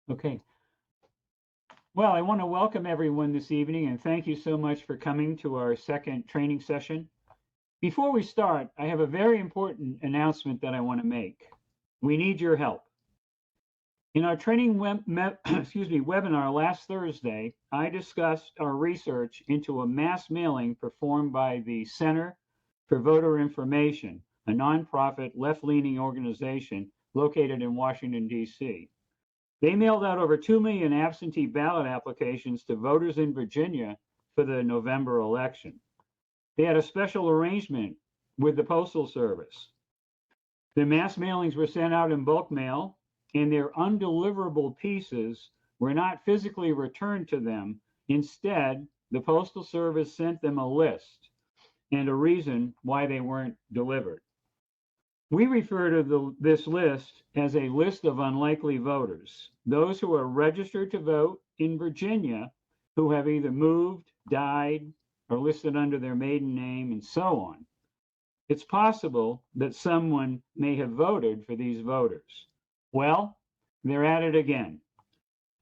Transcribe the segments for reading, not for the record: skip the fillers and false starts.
Okay. Well, I want to welcome everyone this evening and thank you so much for coming to our second training session. Before we start, I have a very important announcement that I want to make. We need your help. In our training webinar last Thursday, I discussed our research into a mass mailing performed by the Center for Voter Information, a nonprofit left-leaning organization located in Washington, D.C. They mailed out over 2 million absentee ballot applications to voters in Virginia for the November election. They had a special arrangement with the Postal Service. The mass mailings were sent out in bulk mail, and their undeliverable pieces were not physically returned to them. Instead, the Postal Service sent them a list and a reason why they weren't delivered. We refer to this list as a list of unlikely voters, those who are registered to vote in Virginia who have either moved, died, or listed under their maiden name, and so on. It's possible that someone may have voted for these voters. Well, they're at it again.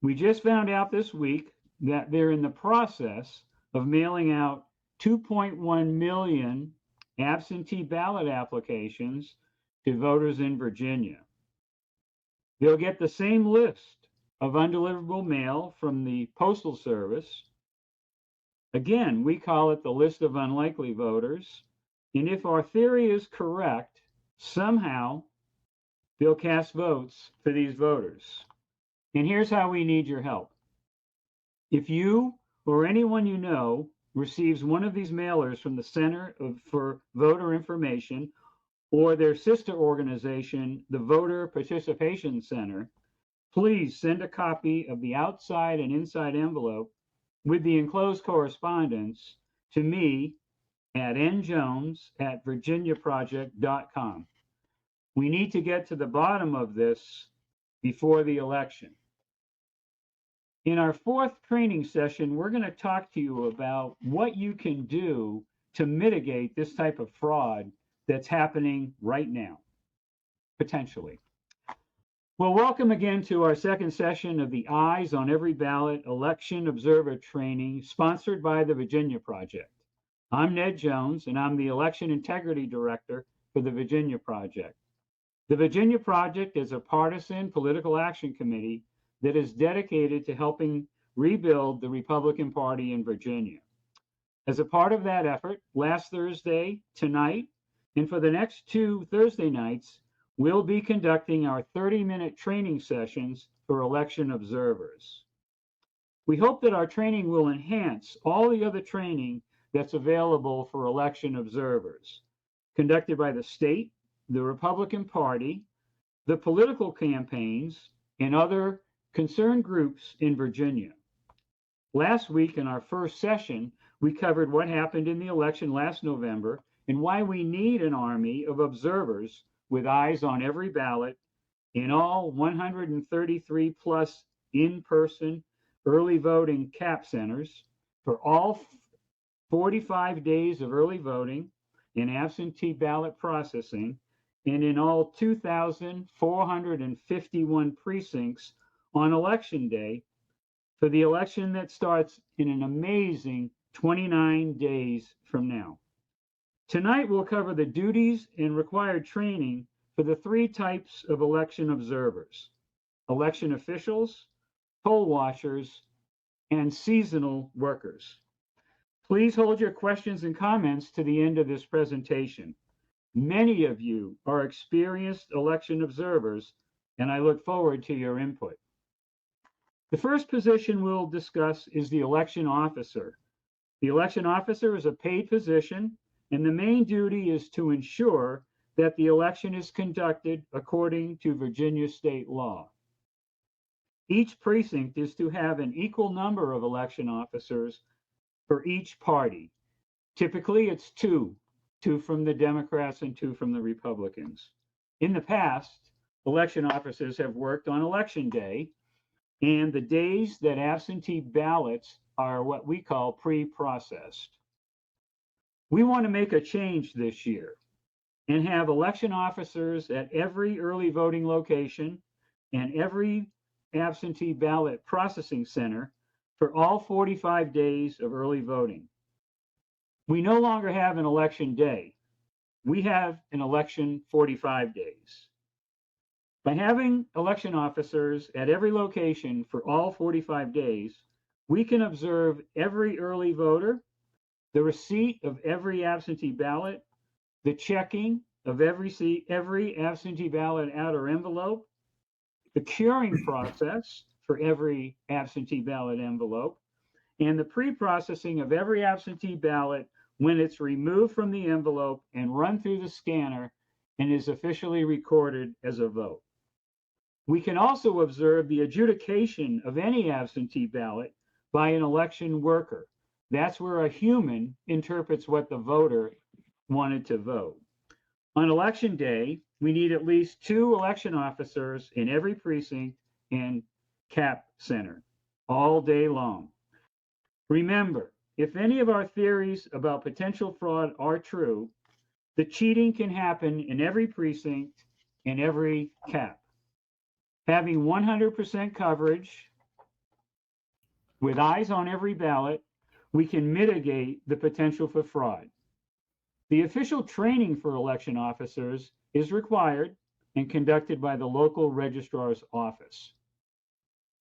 We just found out this week that they're in the process of mailing out 2.1 million absentee ballot applications to voters in Virginia. They'll get the same list of undeliverable mail from the Postal Service. Again, we call it the list of unlikely voters. And if our theory is correct, somehow they'll cast votes for these voters. And here's how we need your help. If you or anyone you know receives one of these mailers from the Center for Voter Information or their sister organization, the Voter Participation Center, please send a copy of the outside and inside envelope with the enclosed correspondence to me at njones@virginiaproject.com. We need to get to the bottom of this before the election. In our fourth training session, we're going to talk to you about what you can do to mitigate this type of fraud that's happening right now, potentially. Well, welcome again to our second session of the Eyes on Every Ballot Election Observer Training, sponsored by the Virginia Project. I'm Ned Jones, and I'm the Election Integrity Director for the Virginia Project. The Virginia Project is a partisan political action committee that is dedicated to helping rebuild the Republican Party in Virginia. As a part of that effort, last Thursday, tonight, and for the next 2 Thursday nights, we'll be conducting our 30-minute training sessions for election observers. We hope that our training will enhance all the other training that's available for election observers, conducted by the state, the Republican Party, the political campaigns, and other concerned groups in Virginia. Last week in our first session, we covered what happened in the election last November and why we need an army of observers with eyes on every ballot in all 133 plus in-person early voting CAP centers for all 45 days of early voting and absentee ballot processing, and in all 2,451 precincts on election day for the election that starts in an amazing 29 days from now. Tonight, we'll cover the duties and required training for the 3 types of election observers: election officials, poll watchers, and seasonal workers. Please hold your questions and comments to the end of this presentation. Many of you are experienced election observers, and I look forward to your input. The first position we'll discuss is the election officer. The election officer is a paid position, and the main duty is to ensure that the election is conducted according to Virginia state law. Each precinct is to have an equal number of election officers for each party. Typically, it's 2 from the Democrats and 2 from the Republicans. In the past, election officers have worked on election day and the days that absentee ballots are what we call pre-processed. We want to make a change this year and have election officers at every early voting location and absentee ballot processing center for all 45 days of early voting. We no longer have an election day. We have an election 45 days. By having election officers at every location for all 45 days, we can observe every early voter, the receipt of every absentee ballot, the checking of every absentee ballot outer envelope, the curing process for every absentee ballot envelope, and the pre-processing of every absentee ballot when it's removed from the envelope and run through the scanner and is officially recorded as a vote. We can also observe the adjudication of any absentee ballot by an election worker. That's where a human interprets what the voter wanted to vote. On election day, we need at least 2 election officers in every precinct and cap center all day long. Remember, if any of our theories about potential fraud are true, the cheating can happen in every precinct and every cap. Having 100% coverage with eyes on every ballot, we can mitigate the potential for fraud. The official training for election officers is required and conducted by the local registrar's office.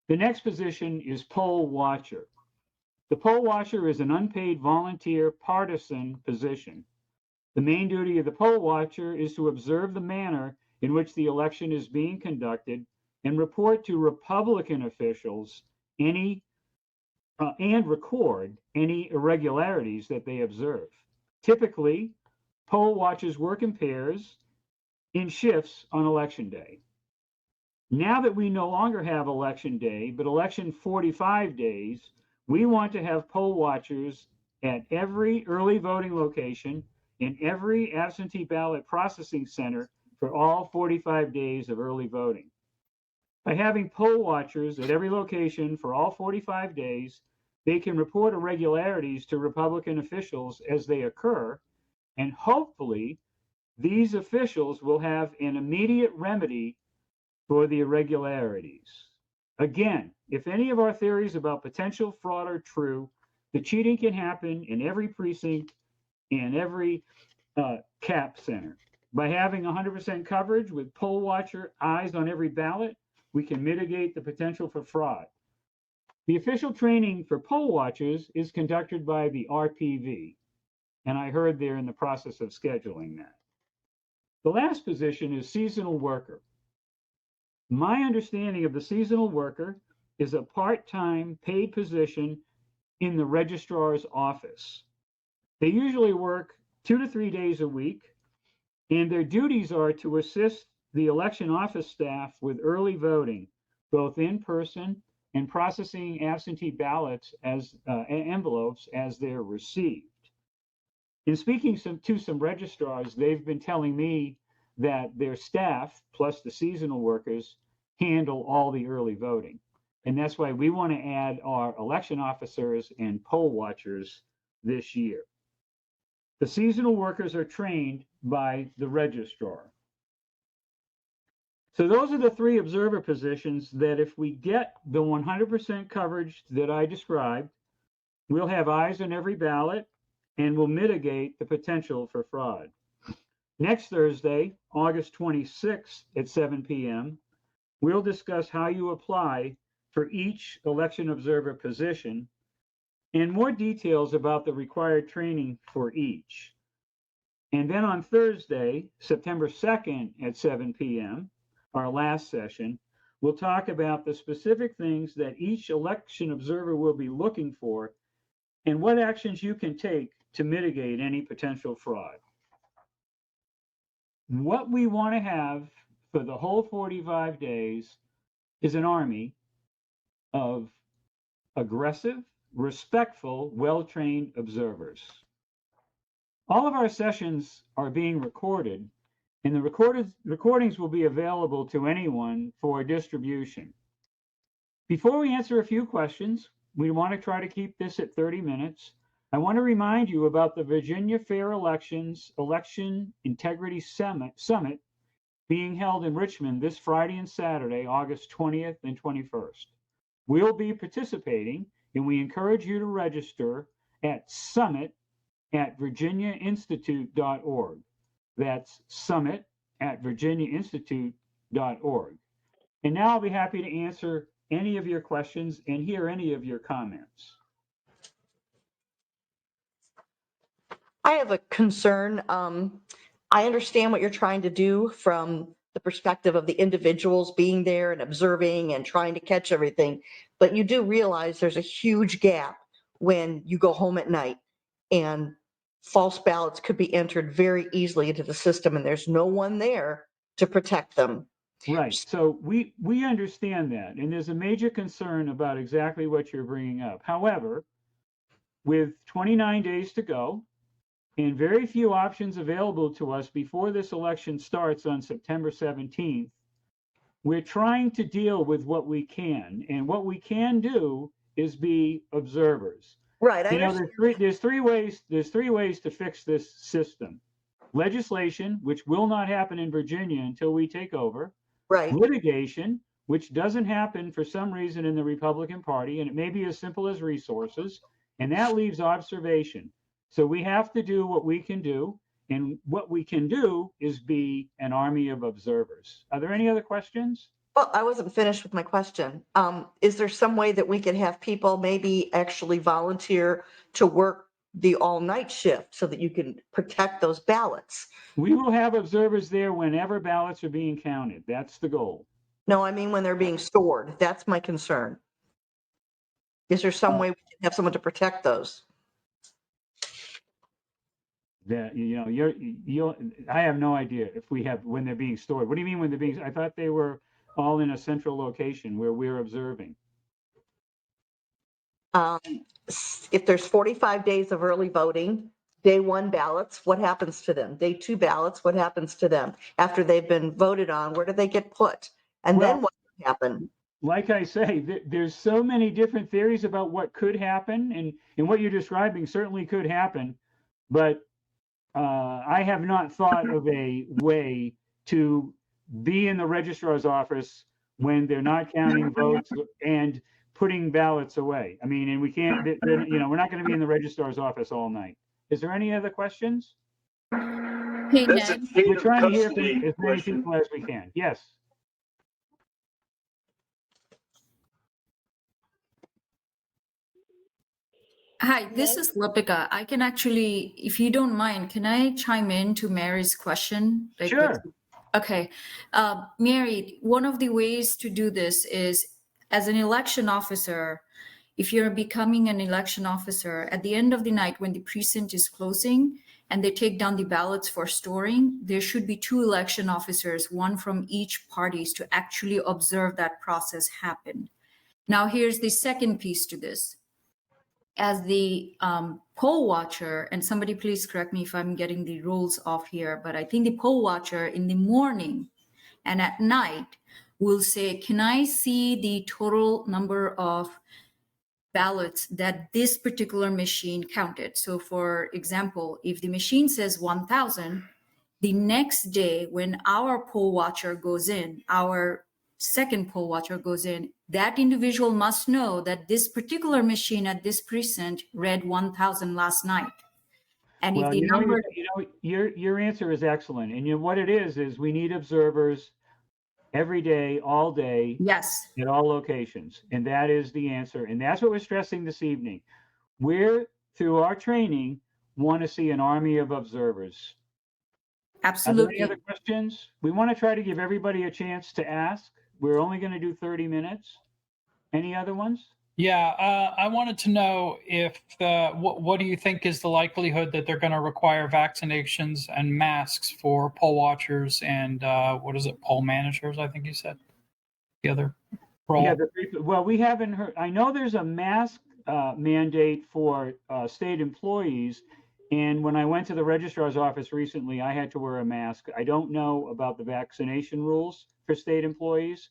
The next position is poll watcher. The poll watcher is an unpaid volunteer partisan position. The main duty of the poll watcher is to observe the manner in which the election is being conducted and report to Republican officials and record any irregularities that they observe. Typically, poll watchers work in pairs in shifts on election day. Now that we no longer have election day, but election 45 days, we want to have poll watchers at every early voting location in every absentee ballot processing center for all 45 days of early voting. By having poll watchers at every location for all 45 days, they can report irregularities to Republican officials as they occur, and hopefully these officials will have an immediate remedy for the irregularities. Again, if any of our theories about potential fraud are true, the cheating can happen in every precinct and every cap center. By having 100% coverage with poll watcher eyes on every ballot, we can mitigate the potential for fraud. The official training for poll watchers is conducted by the RPV, and I heard they're in the process of scheduling that. The last position is seasonal worker. My understanding of the seasonal worker is a part-time paid position in the registrar's office. They usually work 2 to 3 days a week, and their duties are to assist the election office staff with early voting, both in person and processing absentee ballots as envelopes as they're received. In speaking to some registrars, they've been telling me that their staff, plus the seasonal workers, handle all the early voting. And that's why we want to add our election officers and poll watchers this year. The seasonal workers are trained by the registrar. So those are the 3 observer positions that if we get the 100% coverage that I described, we'll have eyes on every ballot and will mitigate the potential for fraud. Next Thursday, August 26th at 7 p.m., we'll discuss how you apply for each election observer position and more details about the required training for each. And then on Thursday, September 2nd at 7 p.m., our last session, we'll talk about the specific things that each election observer will be looking for and what actions you can take to mitigate any potential fraud. What we want to have for the whole 45 days is an army of aggressive, respectful, well-trained observers. All of our sessions are being recorded, and the recordings will be available to anyone for distribution. Before we answer a few questions, we want to try to keep this at 30 minutes. I want to remind you about the Virginia Fair Elections Election Integrity Summit being held in Richmond this Friday and Saturday, August 20th and 21st. We'll be participating, and we encourage you to register at summit@virginiainstitute.org. That's summit@virginiainstitute.org. And now I'll be happy to answer any of your questions and hear any of your comments. I have a concern. I understand what you're trying to do from the perspective of the individuals being there and observing and trying to catch everything, but you do realize there's a huge gap when you go home at night and false ballots could be entered very easily into the system and there's no one there to protect them. Right. So we understand that, and there's a major concern about exactly what you're bringing up. However, with 29 days to go and very few options available to us before this election starts on September 17th, we're trying to deal with what we can, and what we can do is be observers. Right. You know, there's three ways to fix this system. Legislation, which will not happen in Virginia until we take over. Right. Litigation, which doesn't happen for some reason in the Republican Party, and it may be as simple as resources, and that leaves observation. So we have to do what we can do, and what we can do is be an army of observers. Are there any other questions? Well, I wasn't finished with my question. Is there some way that we could have people maybe actually volunteer to work the all-night shift so that you can protect those ballots? We will have observers there whenever ballots are being counted. That's the goal. No, I mean when they're being stored. That's my concern. Is there some way we can have someone to protect those? That, you know, I have no idea if we have, when they're being stored. What do you mean when they're being, I thought they were all in a central location where we're observing. If there's 45 days of early voting, day one ballots, what happens to them? Day two ballots, what happens to them? After they've been voted on, where do they get put? And then what happens? Like I say, there's so many different theories about what could happen, and what you're describing certainly could happen, but I have not thought of a way to be in the registrar's office when they're not counting votes and putting ballots away. I mean, and we can't, you know, we're not going to be in the registrar's office all night. Is there any other questions? Hey, Ned. We're trying to hear from as many people as we can. Yes. Hi, this is Lipika. I can actually, if you don't mind, can I chime in to Mary's question? Sure. Okay. Mary, one of the ways to do this is as an election officer, if you're becoming an election officer, at the end of the night when the precinct is closing and they take down the ballots for storing, there should be 2 election officers, one from each parties, to actually observe that process happen. Now, here's the second piece to this. As the poll watcher, and somebody please correct me if I'm getting the rules off here, but I think the poll watcher in the morning and at night will say, can I see the total number of ballots that this particular machine counted? So for example, if the machine says 1,000, the next day when our poll watcher goes in, our second poll watcher goes in, that individual must know that this particular machine at this precinct read 1,000 last night. And well, if the number, your answer is excellent. And what it is we need observers every day, all day, yes, at all locations. And that is the answer. And that's what we're stressing this evening. We're, through our training, want to see an army of observers. Absolutely. Are there any other questions? We want to try to give everybody a chance to ask. We're only going to do 30 minutes. Any other ones? Yeah, I wanted to know if what do you think is the likelihood that they're going to require vaccinations and masks for poll watchers and what is it, poll managers? I think you said the other role. Yeah, well, we haven't heard. I know there's a mask mandate for state employees, and when I went to the registrar's office recently, I had to wear a mask. I don't know about the vaccination rules for state employees.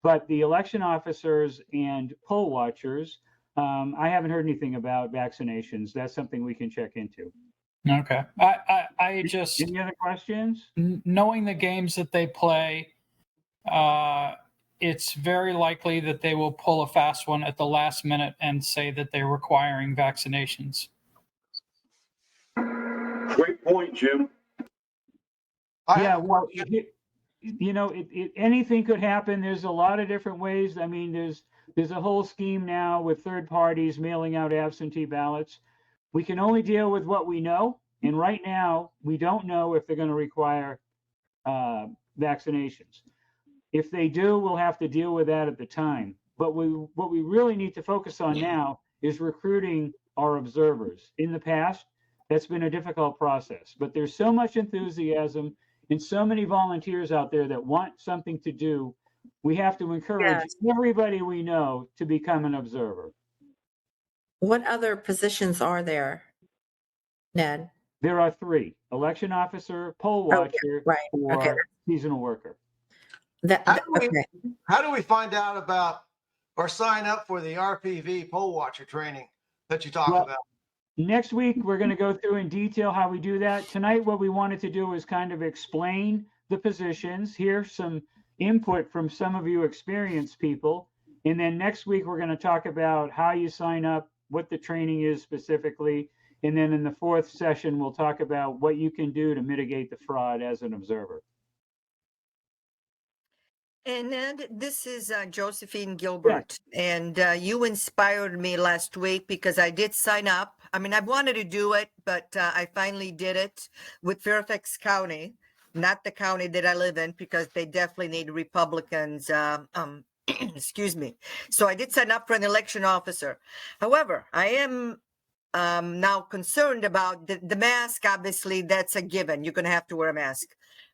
But the election officers and poll watchers, I haven't heard anything about vaccinations. That's something we can check into. Okay. I just, Any other questions? knowing the games that they play, it's very likely that they will pull a fast one at the last minute and say that they're requiring vaccinations. Great point, Jim. Yeah, well, anything could happen. There's a lot of different ways. I mean, there's a whole scheme now with third parties mailing out absentee ballots. We can only deal with what we know, and right now we don't know if they're going to require vaccinations. If they do, we'll have to deal with that at the time. But what we really need to focus on now is recruiting our observers. In the past, that's been a difficult process, but there's so much enthusiasm and so many volunteers out there that want something to do. We have to encourage everybody we know to become an observer. What other positions are there, Ned? There are 3: election officer, poll Oh, yeah, watcher, right. or Okay. seasonal worker. How do we find out about or sign up for the RPV poll watcher training that you talked Well, about? Next week, we're going to go through in detail how we do that. Tonight, what we wanted to do is kind of explain the positions, hear some input from some of you experienced people. And then next week, we're going to talk about how you sign up, what the training is specifically. And then in the 4th session, we'll talk about what you can do to mitigate the fraud as an observer. And Ned, this is Josephine Gilbert, and you inspired me last week because I did sign up. I mean, I wanted to do it, but I finally did it with Fairfax County, not the county that I live in, because they definitely need Republicans. Excuse me. So I did sign up for an election officer. However, I am now concerned about the mask. Obviously, that's a given. You're going to have to wear a mask.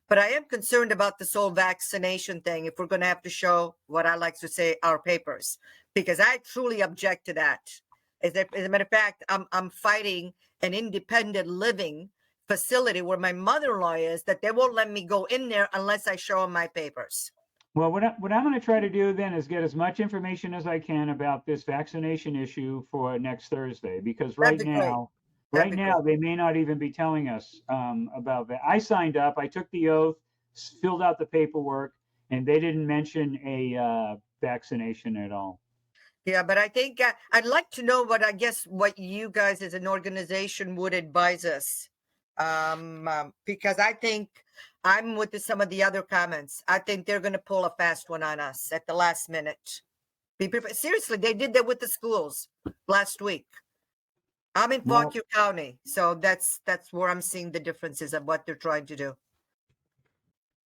But I am concerned about this whole vaccination thing, if we're going to have to show what I like to say, our papers, because I truly object to that. As a matter of fact, I'm fighting an independent living facility where my mother-in-law is, that they won't let me go in there unless I show them my papers. Well, what I'm going to try to do then is get as much information as I can about this vaccination issue for next Thursday, because right now they may not even be telling us about that. I signed up, I took the oath, filled out the paperwork, and they didn't mention a vaccination at all. Yeah, but I think I'd like to know what you guys as an organization would advise us. Because I think I'm with some of the other comments. I think they're going to pull a fast one on us at the last minute. Seriously, they did that with the schools last week. I'm in Fauquier County, so that's where I'm seeing the differences of what they're trying to do.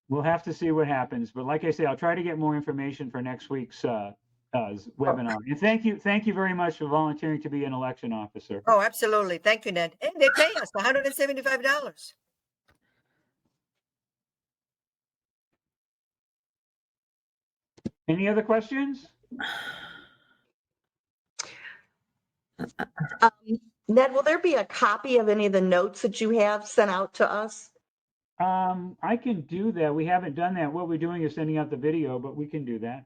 We'll have to see what happens, but like I say, I'll try to get more information for next week's webinar. And thank you very much for volunteering to be an election officer. Oh, absolutely. Thank you, Ned. And they pay us $175. Any other questions? Ned, will there be a copy of any of the notes that you have sent out to us? I can do that. We haven't done that. What we're doing is sending out the video, but we can do that.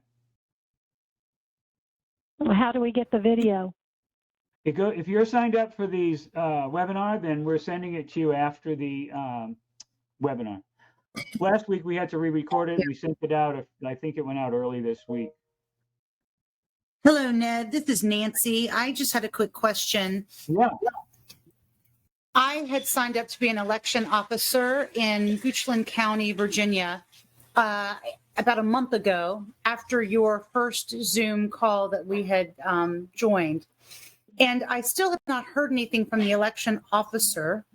How do we get the video? If you're signed up for these webinar, then we're sending it to you after the webinar. Last week we had to re-record it. We sent it out. I think it went out early this week. Hello, Ned. This is Nancy. I just had a quick question. Yeah. I had signed up to be an election officer in Goochland County, Virginia, about a month ago after your first Zoom call that we had joined. And I still have not heard anything from the election officer.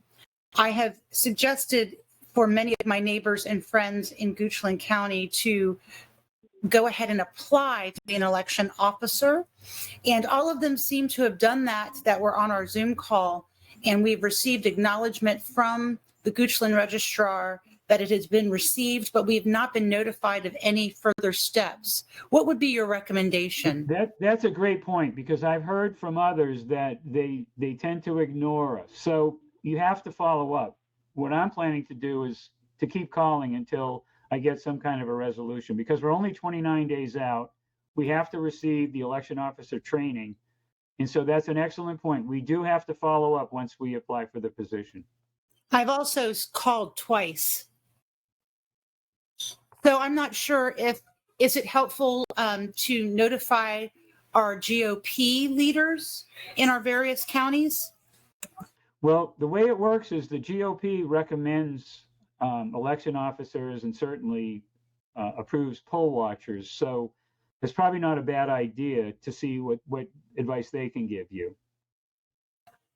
I have suggested for many of my neighbors and friends in Goochland County to go ahead and apply to be an election officer. And all of them seem to have done that were on our Zoom call. And we've received acknowledgement from the Goochland Registrar that it has been received, but we have not been notified of any further steps. What would be your recommendation? That's a great point, because I've heard from others that they tend to ignore us. So you have to follow up. What I'm planning to do is to keep calling until I get some kind of a resolution, because we're only 29 days out. We have to receive the election officer training. And so that's an excellent point. We do have to follow up once we apply for the position. I've also called twice. So I'm not sure is it helpful to notify our GOP leaders in our various counties? Well, the way it works is the GOP recommends election officers and certainly approves poll watchers. So it's probably not a bad idea to see what advice they can give you.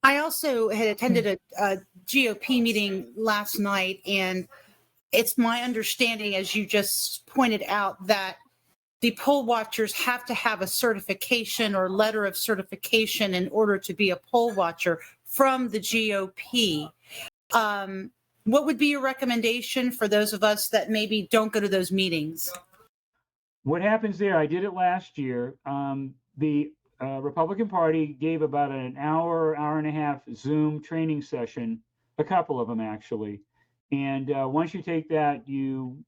I also had attended a GOP meeting last night, and it's my understanding, as you just pointed out, that the poll watchers have to have a certification or letter of certification in order to be a poll watcher from the GOP. What would be your recommendation for those of us that maybe don't go to those meetings? What happens there, I did it last year. The Republican Party gave about an hour and a half Zoom training session, a couple of them actually. And once you take that, you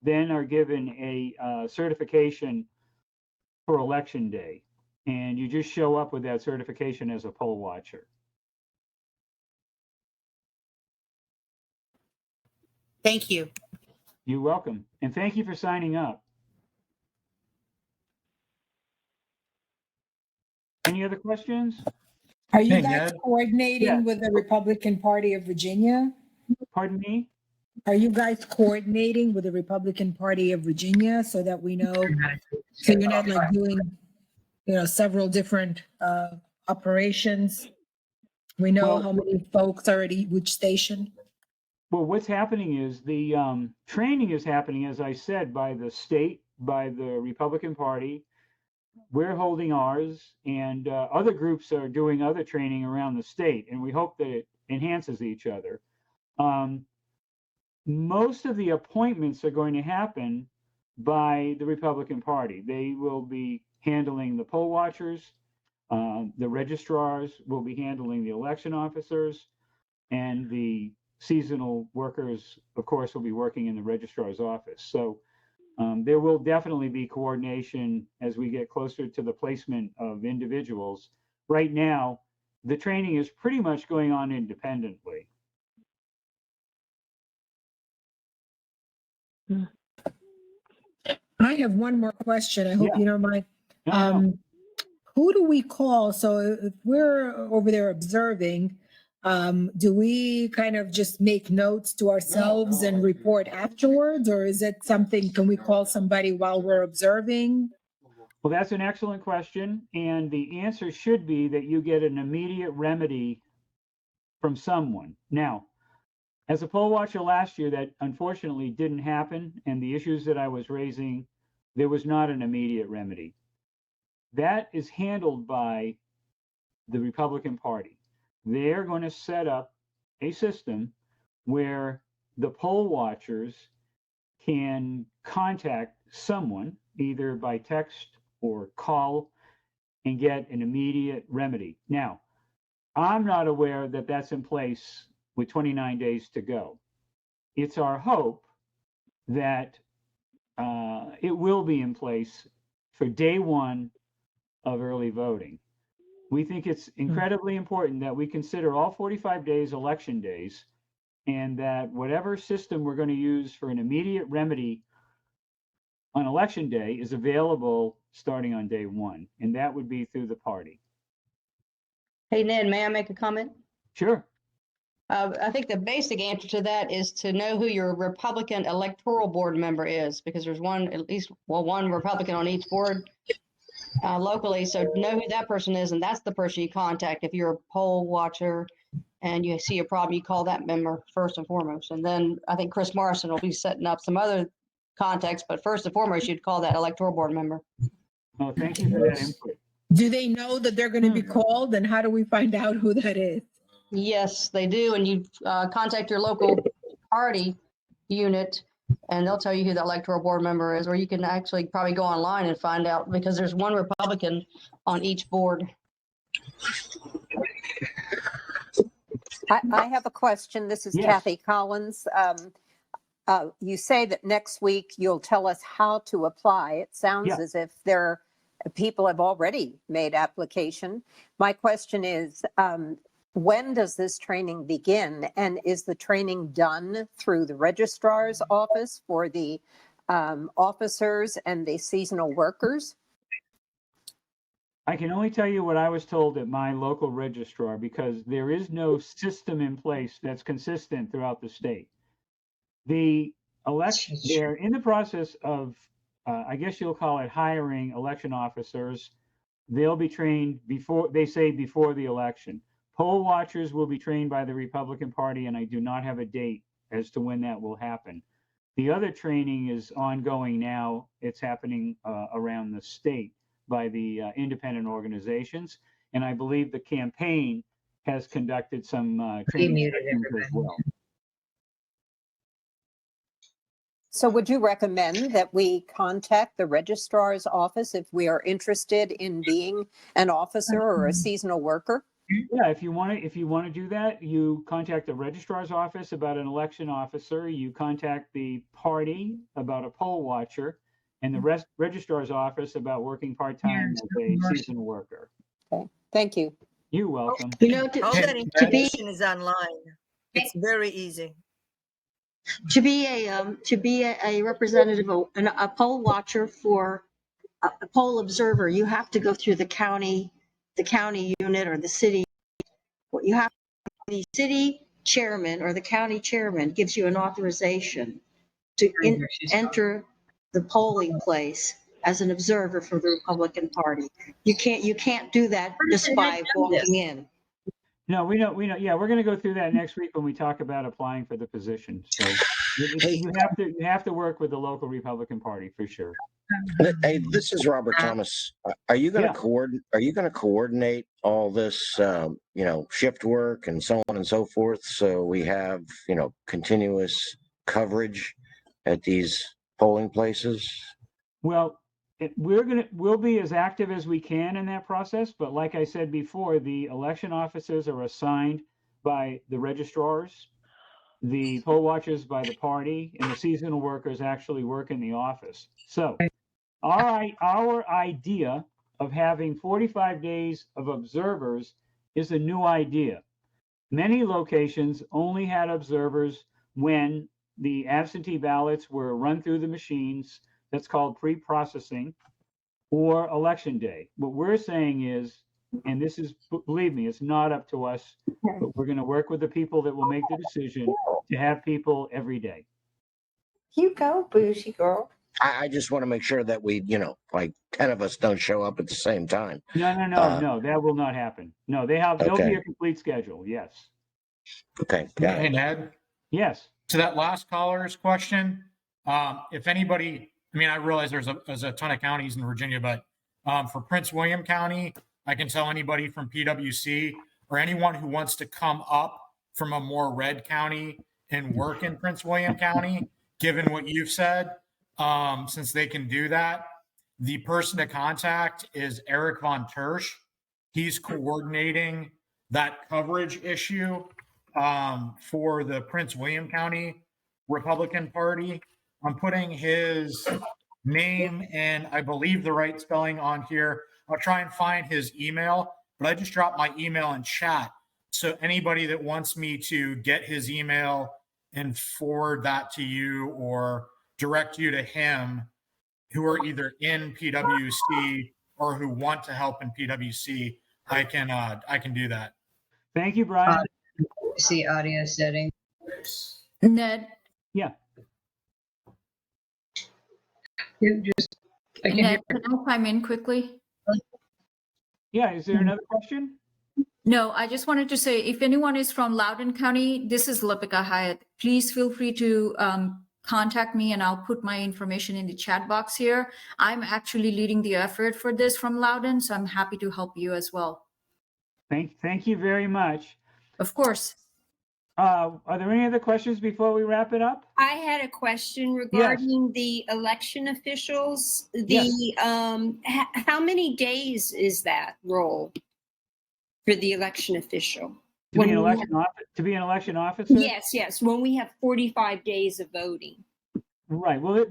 then are given a certification for election day. And you just show up with that certification as a poll watcher. Thank you. You're welcome. And thank you for signing up. Any other questions? Are you Hey, guys Ned. coordinating Yeah. with the Republican Party of Virginia? Pardon me? Are you guys coordinating with the Republican Party of Virginia so that we know? So you're not like doing, several different operations? We know Well- how many folks are at which station? Well, what's happening is the training is happening, as I said, by the state, by the Republican Party. We're holding ours, and other groups are doing other training around the state, and we hope that it enhances each other. Most of the appointments are going to happen by the Republican Party. They will be handling the poll watchers. The registrars will be handling the election officers, and the seasonal workers, of course, will be working in the registrar's office. So there will definitely be coordination as we get closer to the placement of individuals. Right now, the training is pretty much going on independently. I have one more question. I hope Yeah. you don't mind. No. Who do we call? So if we're over there observing, do we kind of just make notes to ourselves and report afterwards? Or is it something, can we call somebody while we're observing? Well, that's an excellent question. And the answer should be that you get an immediate remedy from someone. Now, as a poll watcher last year, that unfortunately didn't happen. And the issues that I was raising, there was not an immediate remedy. That is handled by the Republican Party. They're going to set up a system where the poll watchers can contact someone either by text or call and get an immediate remedy. Now, I'm not aware that that's in place with 29 days to go. It's our hope that it will be in place for day one of early voting. We think it's incredibly important that we consider all 45 days election days, and that whatever system we're going to use for an immediate remedy on election day is available starting on day one, and that would be through the party. Hey, Ned, may I make a comment? Sure. I think the basic answer to that is to know who your Republican Electoral Board member is, because there's one Republican on each board locally. So know who that person is, and that's the person you contact. If you're a poll watcher and you see a problem, you call that member first and foremost. And then I think Chris Morrison will be setting up some other contacts, but first and foremost, you'd call that Electoral Board member. Oh, thank you for that input. Do they know that they're going to be called? And how do we find out who that is? Yes, they do. And you contact your local party unit, and they'll tell you who the Electoral Board member is, or you can actually probably go online and find out, because there's one Republican on each board. I have a question. This is Yes. Kathy Collins. You say that next week you'll tell us how to apply. It sounds Yeah. as if people have already made application. My question is, when does this training begin? And is the training done through the registrar's office for the officers and the seasonal workers? I can only tell you what I was told at my local registrar, because there is no system in place that's consistent throughout the state. The election, they're in the process of, I guess you'll call it hiring election officers. They'll be trained before, they say before the election. Poll watchers will be trained by the Republican Party, and I do not have a date as to when that will happen. The other training is ongoing now. It's happening around the state by the independent organizations. And I believe the campaign has conducted some training sessions as well. So would you recommend that we contact the registrar's office if we are interested in being an officer or a seasonal worker? Yeah, if you want to do that, you contact the registrar's office about an election officer. You contact the party about a poll watcher, and the registrar's office about working part-time as a seasonal worker. Okay, thank you. You're welcome. You know, All that to be information is online. It's very easy. to be a representative, a poll watcher for a poll observer, you have to go through the county unit or the city. What you have, the city chairman or the county chairman gives you an authorization to enter the polling place as an observer for the Republican Party. You can't do that just by walking in. No, we know. Yeah, we're going to go through that next week when we talk about applying for the position. So you have to work with the local Republican Party for sure. Hey, this is Robert Thomas. Are you going to coordinate all this, shift work and so on and so forth, so we have, continuous coverage at these polling places? Well, we'll be as active as we can in that process. But like I said before, the election officers are assigned by the registrars, the poll watchers by the party, and the seasonal workers actually work in the office. So our idea of having 45 days of observers is a new idea. Many locations only had observers when the absentee ballots were run through the machines. That's called pre-processing, or election day. What we're saying is, and this is, believe me, it's not up to us, but we're going to work with the people that will make the decision to have people every day. You go, bougie girl. I just want to make sure that we, like 10 of us don't show up at the same time. No, that will not happen. No, there'll be a complete schedule. Yes. Okay. Hey, Ned. Yes. To that last caller's question, if anybody, I realize there's a ton of counties in Virginia, but for Prince William County, I can tell anybody from PwC or anyone who wants to come up from a more red county and work in Prince William County, given what you've said, since they can do that, the person to contact is Eric Von Tersch. He's coordinating that coverage issue for the Prince William County Republican Party. I'm putting his name and I believe the right spelling on here. I'll try and find his email, but I just dropped my email in chat. So anybody that wants me to get his email and forward that to you or direct you to him, who are either in PwC or who want to help in PwC, I can do that. Thank you, Brian. See audio setting. Ned. Yeah. Ned, can I chime in quickly? Yeah, is there another question? No, I just wanted to say, if anyone is from Loudoun County, this is Lipika Hyatt. Please feel free to contact me and I'll put my information in the chat box here. I'm actually leading the effort for this from Loudoun, so I'm happy to help you as well. Thank you very much. Of course. Are there any other questions before we wrap it up? I had a question regarding the election officials. How many days is that role for the election official? To be an election officer? Yes. When we have 45 days of voting. Right. Well,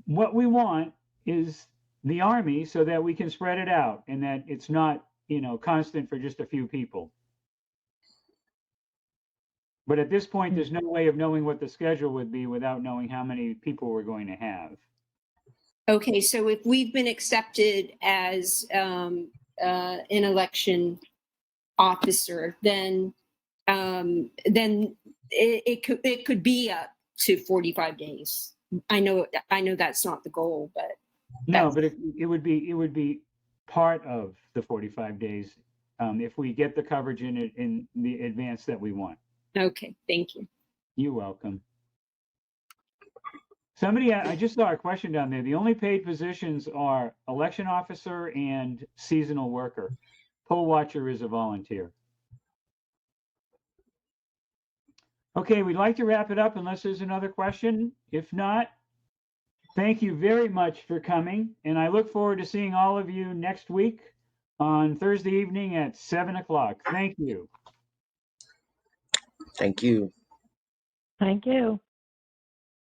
what we want is the Army so that we can spread it out and that it's not, constant for just a few people. But at this point, there's no way of knowing what the schedule would be without knowing how many people we're going to have. Okay, so if we've been accepted as an election officer, then it could be up to 45 days. I know that's not the goal, but No, but it would be part of the 45 days if we get the coverage in the advance that we want. okay, thank you. You're welcome. Somebody, I just saw a question down there. The only paid positions are election officer and seasonal worker. Poll watcher is a volunteer. Okay, we'd like to wrap it up unless there's another question. If not, thank you very much for coming, and I look forward to seeing all of you next week on Thursday evening at 7 o'clock. Thank you. Thank you. Thank you.